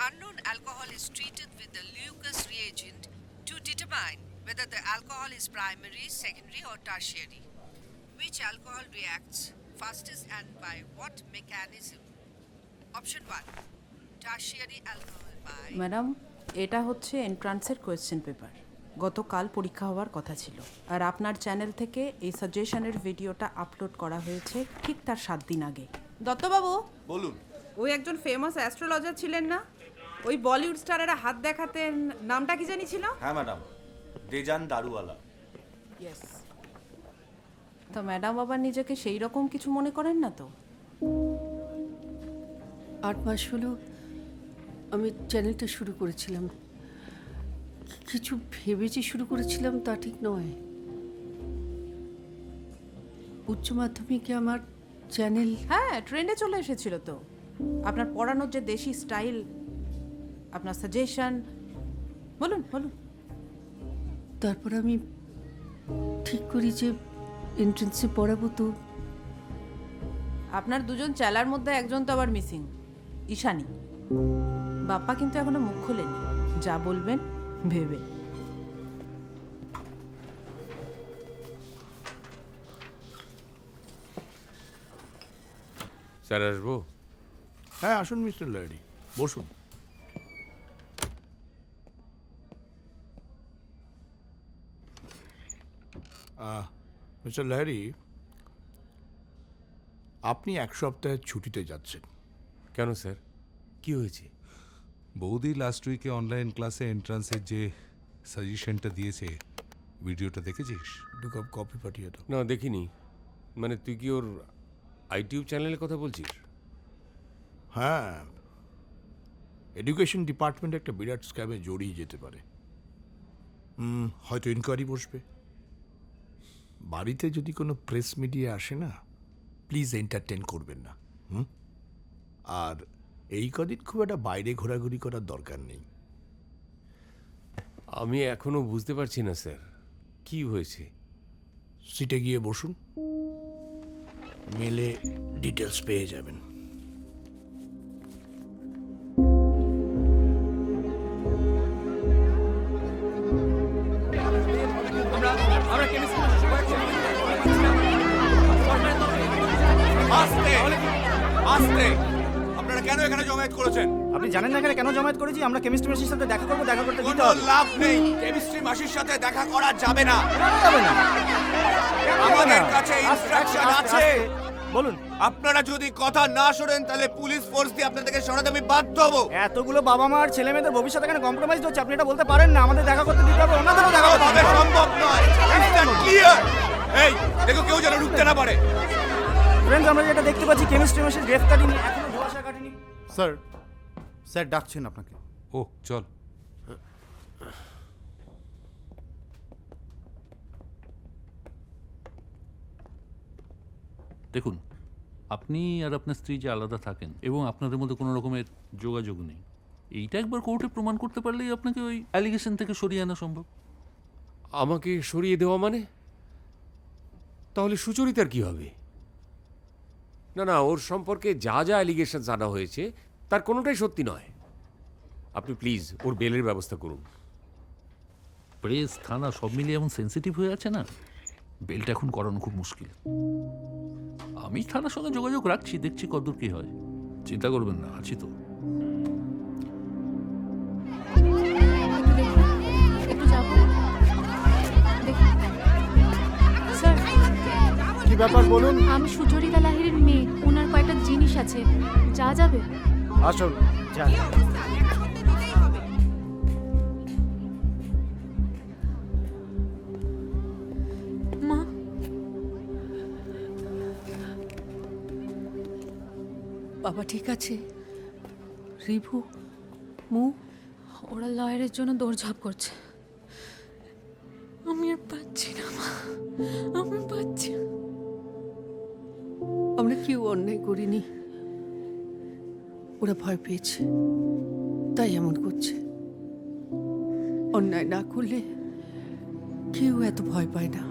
unknown alcohol is treated with the Lucas reagent to determine whether the alcohol is primary, secondary, or tertiary. Which alcohol reacts fastest and by what mechanism? Option 1. Tertiary alcohol by... madam, এটা হচ্ছে এন্ট্রান্সের question paper. গতকাল পরীক্ষা হওয়ার কথা ছিল, আর আপনার channel থেকে এই সাজেশনের ভিডিওটা আপলোড করা হয়েছে ঠিক তার 7 দিন আগে। দত্তবাবু বলুন। ওই একজন ফেমাস অ্যাস্ট্রোলজার ছিলেন না, ওই বলিউড স্টারেরা হাত দেখাতেন, নামটা কি জানি ছিল? হ্যাঁ ম্যাডাম, দেজান দারুওয়ালা। ইয়েস। তো ম্যাডাম আবার নিজেকে সেই রকম কিছু মনে করেন না তো? 8 মাস হলো আমি চ্যানেলটা শুরু করেছিলাম। কিছু ভেবে যে শুরু করেছিলাম তা ঠিক নয়। উচ্চ মাধ্যমিকে আমার চ্যানেল... হ্যাঁ, ট্রেন্ডে চলে এসেছিল তো। আপনার পড়ানোর যে দেশি স্টাইল, আপনার সাজেশন, বলুন বলুন। তারপর আমি ঠিক করি যে এন্ট্রান্সে পড়াবো। তো আপনার দুজন চেলার মধ্যে একজন তো আবার মিসিং, ঈশানী। বাপ্পা কিন্তু এখনো মুখ খোলেনি, যা বলবেন ভেবে। স্যার আসবো? হ্যাঁ আসুন মিস্টার লাহিড়ী, বসুন। মিস্টার লাহিড়ী, আপনি 1 সপ্তাহের ছুটিতে যাচ্ছেন। কেন স্যার, কি হয়েছে? বৌদি লাস্ট উইকে অনলাইন ক্লাসে এন্ট্রান্সের যে সাজেশনটা দিয়েছে, ভিডিওটা দেখেছিস? 2 কাপ কফি পাঠিয়ে দাও। না দেখিনি। মানে তুই কি ওর ইউটিউব চ্যানেলের কথা বলছিস? হ্যাঁ, এডুকেশন ডিপার্টমেন্ট একটা বিরাট স্ক্যামে জড়িয়ে যেতে পারে। হয়তো ইনকোয়ারি বসবে। বাড়িতে যদি কোনো প্রেস মিডিয়া আসে না, প্লিজ এন্টারটেন করবেন না। আর এই কদিন খুব একটা বাইরে ঘোরাঘুরি করার দরকার নেই। আমি এখনো বুঝতে পারছি না স্যার, কি হয়েছে। সিটে গিয়ে বসুন, মেলে ডিটেলস পেয়ে যাবেন। আপনারা কেন এখানে জমায়েত করেছেন? আপনি জানেন না এখানে কেন জমায়েত করেছি? আমরা কেমিস্ট্রি মাসির সাথে দেখা করবো, দেখা করতে দিতে কোনো হবে। লাভ নেই, কেমিস্ট্রি মাসির সাথে দেখা করা যাবে না। যাবে না। আমাদের কাছে ইনস্ট্রাকশন আছে। বলুন। আপনারা যদি কথা না শোনেন তাহলে পুলিশ ফোর্স দিয়ে আপনাদেরকে সরাতে আমি বাধ্য হব। এতগুলো বাবা মা আর ছেলে মেয়েদের ভবিষ্যৎ এখানে কম্প্রোমাইজ হচ্ছে, আপনি এটা বলতে পারেন না? আমাদের দেখা করতে দিতে হবে, ওনাদেরও দেখা করতে তবে দিতে হবে। সম্ভব নয়। Is that clear? এই দেখো, কেউ যেন ঢুকতে না পারে। ফ্রেন্ডস, আমরা যেটা দেখতে পাচ্ছি, কেমিস্ট্রি মাসির গ্রেফতারি নিয়ে এখনো ধোঁয়াশা কাটেনি। স্যার, স্যার ডাকছেন আপনাকে। ও চল। দেখুন, আপনি আর আপনার স্ত্রী যে আলাদা থাকেন এবং আপনাদের মধ্যে কোনো রকমের যোগাযোগ নেই, এইটা একবার কোর্টে প্রমাণ করতে পারলেই আপনাকে ওই অ্যালিগেশন থেকে সরিয়ে আনা সম্ভব। আমাকে সরিয়ে দেওয়া মানে? তাহলে সুচরিতার কি হবে? না না, ওর সম্পর্কে যা যা অ্যালিগেশন আনা হয়েছে তার কোনোটাই সত্যি নয়। আপনি প্লিজ ওর বেলের ব্যবস্থা করুন। প্রেস, থানা সব মিলিয়ে এমন সেন্সিটিভ হয়ে আছে না, বেলটা এখন করানো খুব মুশকিল। আমি থানার সঙ্গে যোগাযোগ রাখছি, দেখছি কতদূর কি হয়। চিন্তা করবেন না, আছি তো। একটু যাবো। স্যার, কি ব্যাপার বলুন? আমি সুচরিতা লাহিড়ীর মেয়ে, ওনার কয়েকটা জিনিস আছে, যা যাবে? আসুন, যান। মা, বাবা ঠিক আছে? রিভু, মু, ওরা লয়ারের জন্য দৌড়ঝাঁপ করছে। আমি আর পাচ্ছি না মা, আমি পাচ্ছি না। আমরা কেউ অন্যায় করিনি, ওরা ভয় পেয়েছে তাই এমন করছে। অন্যায় না করলে কেউ এত ভয় পায় না।